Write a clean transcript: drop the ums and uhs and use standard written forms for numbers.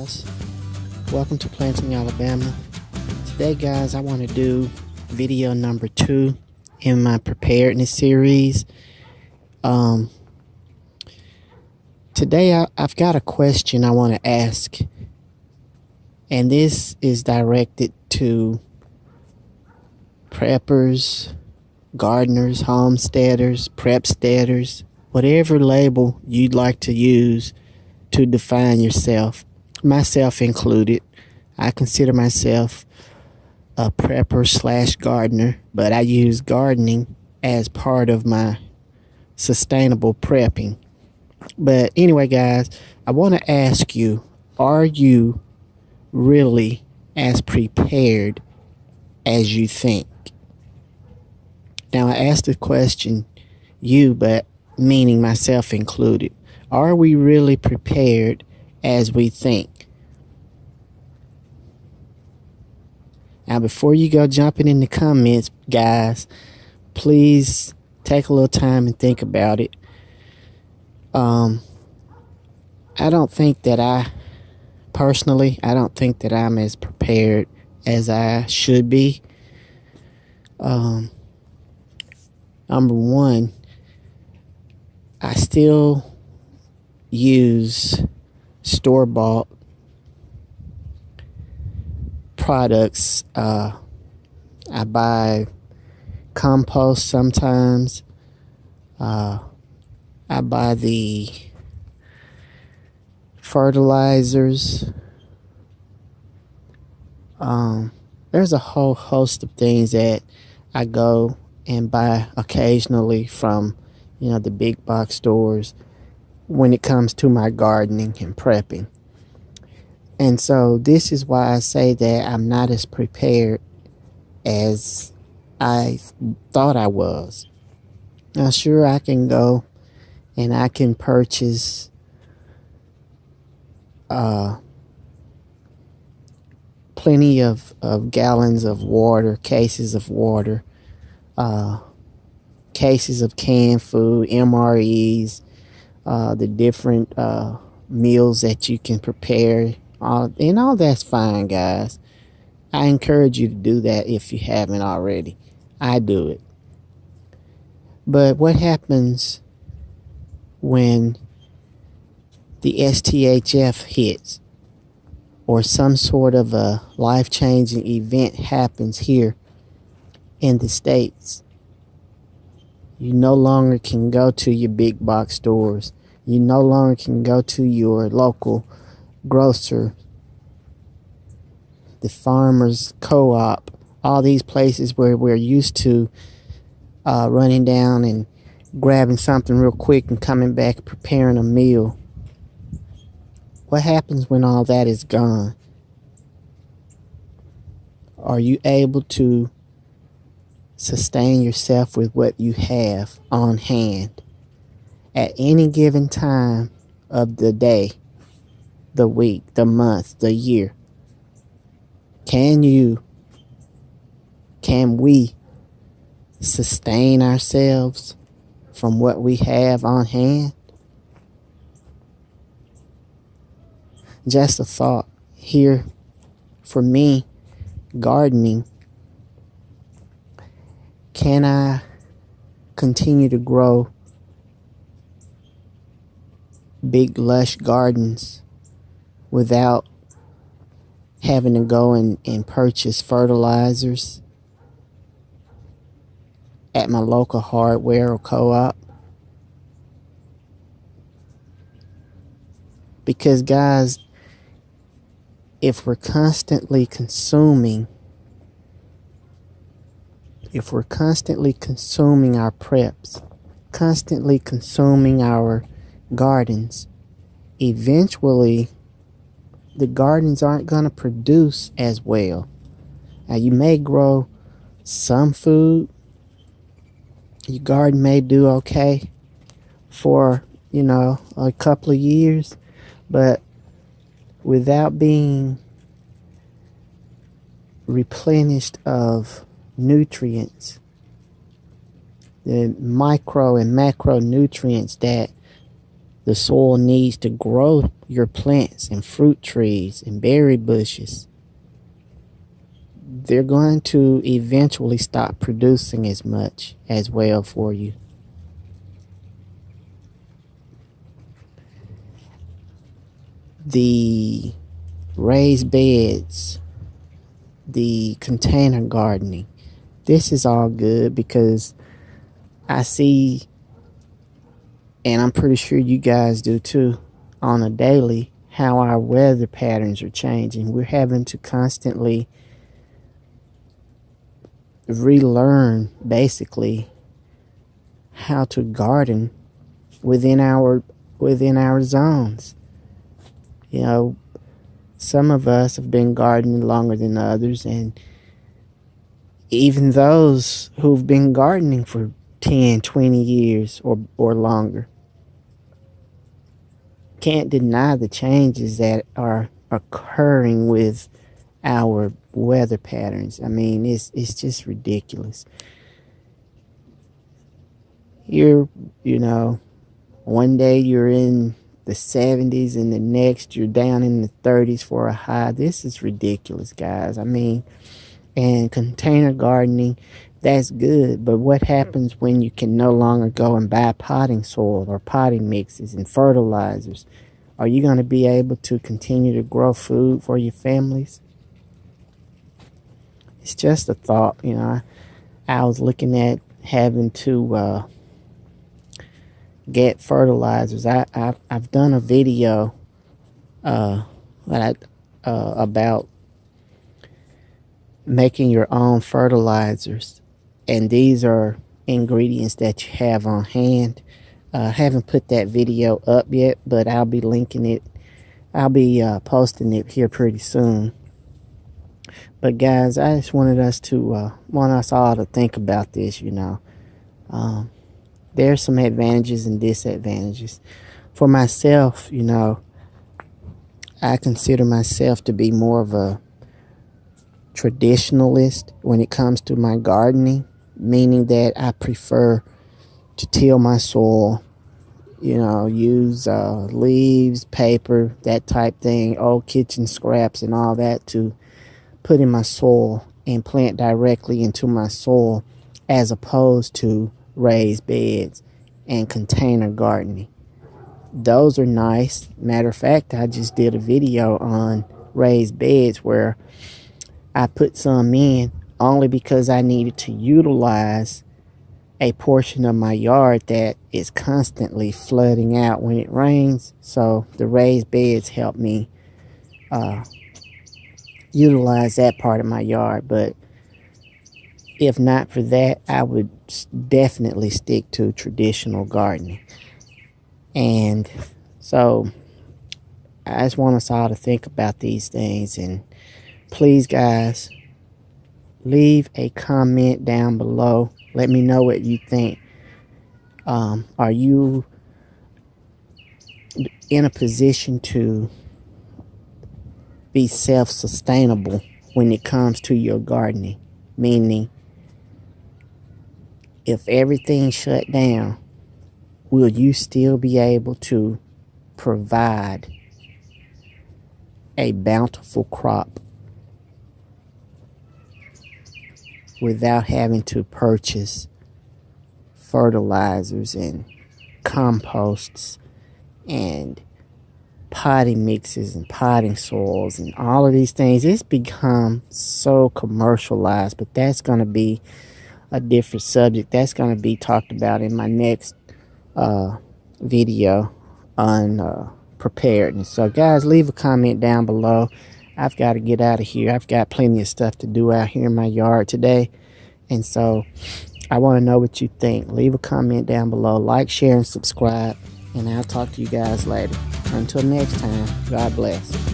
guys, welcome to Planting Alabama. Today guys, I want to do video number 2 in my preparedness series. Today I've got a question I want to ask, and this is directed to preppers, gardeners, homesteaders, prepsteaders, whatever label you'd like to use to define yourself, myself included. I consider myself a prepper / gardener, but I use gardening as part of my sustainable prepping. But anyway, guys, I want to ask you, are you really as prepared as you think? Now, I asked the question, you, but meaning myself included. Are we really prepared as we think? Now, before you go jumping in the comments, guys, please take a little time and think about it. I don't think that I don't think that I'm as prepared as I should be. Number one, I still use store-bought products. I buy compost sometimes. I buy the fertilizers. There's a whole host of things that I go and buy occasionally from, the big box stores when it comes to my gardening and prepping. And so this is why I say that I'm not as prepared as I thought I was. Now, sure, I can go and I can purchase plenty of gallons of water, cases of water, cases of canned food, MREs, the different meals that you can prepare, and all that's fine, guys. I encourage you to do that if you haven't already. I do it. But what happens when the STHF hits, or some sort of a life-changing event happens here in the States? You no longer can go to your big box stores. You no longer can go to your local grocer, the farmer's co-op, all these places where we're used to running down and grabbing something real quick and coming back preparing a meal. What happens when all that is gone? Are you able to sustain yourself with what you have on hand at any given time of the day, the week, the month, the year? Can we sustain ourselves from what we have on hand? Just a thought here. For me, gardening, can I continue to grow big, lush gardens without having to go and purchase fertilizers at my local hardware or co-op? Because, guys, if we're constantly consuming our preps, constantly consuming our gardens, eventually the gardens aren't going to produce as well. Now, you may grow some food. Your garden may do okay for, a couple of years, but without being replenished of nutrients, the micro and macronutrients that the soil needs to grow your plants and fruit trees and berry bushes, they're going to eventually stop producing as much as well for you. The raised beds, the container gardening, this is all good because I see, and I'm pretty sure you guys do too, on a daily, how our weather patterns are changing. We're having to constantly relearn, basically, how to garden within our zones. You know, some of us have been gardening longer than others, and even those who've been gardening for 10, 20 years or longer can't deny the changes that are occurring with our weather patterns. I mean, it's just ridiculous. You know, one day you're in the 70s and the next you're down in the 30s for a high. This is ridiculous, guys. I mean, and container gardening, that's good, but what happens when you can no longer go and buy potting soil or potting mixes and fertilizers? Are you going to be able to continue to grow food for your families? It's just a thought. You know, I was looking at having to get fertilizers. I've done a video about making your own fertilizers, and these are ingredients that you have on hand. I haven't put that video up yet, but I'll be linking it. I'll be posting it here pretty soon. But guys, I just want us all to think about this. You know, there's some advantages and disadvantages. For myself, you know, I consider myself to be more of a traditionalist when it comes to my gardening, meaning that I prefer to till my soil, you know, use leaves, paper, that type thing, old kitchen scraps and all that to put in my soil and plant directly into my soil, as opposed to raised beds and container gardening. Those are nice. Matter of fact, I just did a video on raised beds where I put some in only because I needed to utilize a portion of my yard that is constantly flooding out when it rains. So the raised beds help me utilize that part of my yard. But if not for that, I would definitely stick to traditional gardening. And so I just want us all to think about these things. And please, guys, leave a comment down below. Let me know what you think. Are you in a position to be self-sustainable when it comes to your gardening? Meaning, if everything shut down, will you still be able to provide a bountiful crop without having to purchase fertilizers and composts and potting mixes and potting soils and all of these things? It's become so commercialized, but that's going to be a different subject. That's going to be talked about in my next video on preparedness. So guys, leave a comment down below. I've got to get out of here. I've got plenty of stuff to do out here in my yard today, and so I want to know what you think. Leave a comment down below, like, share, and subscribe, and I'll talk to you guys later. Until next time, God bless.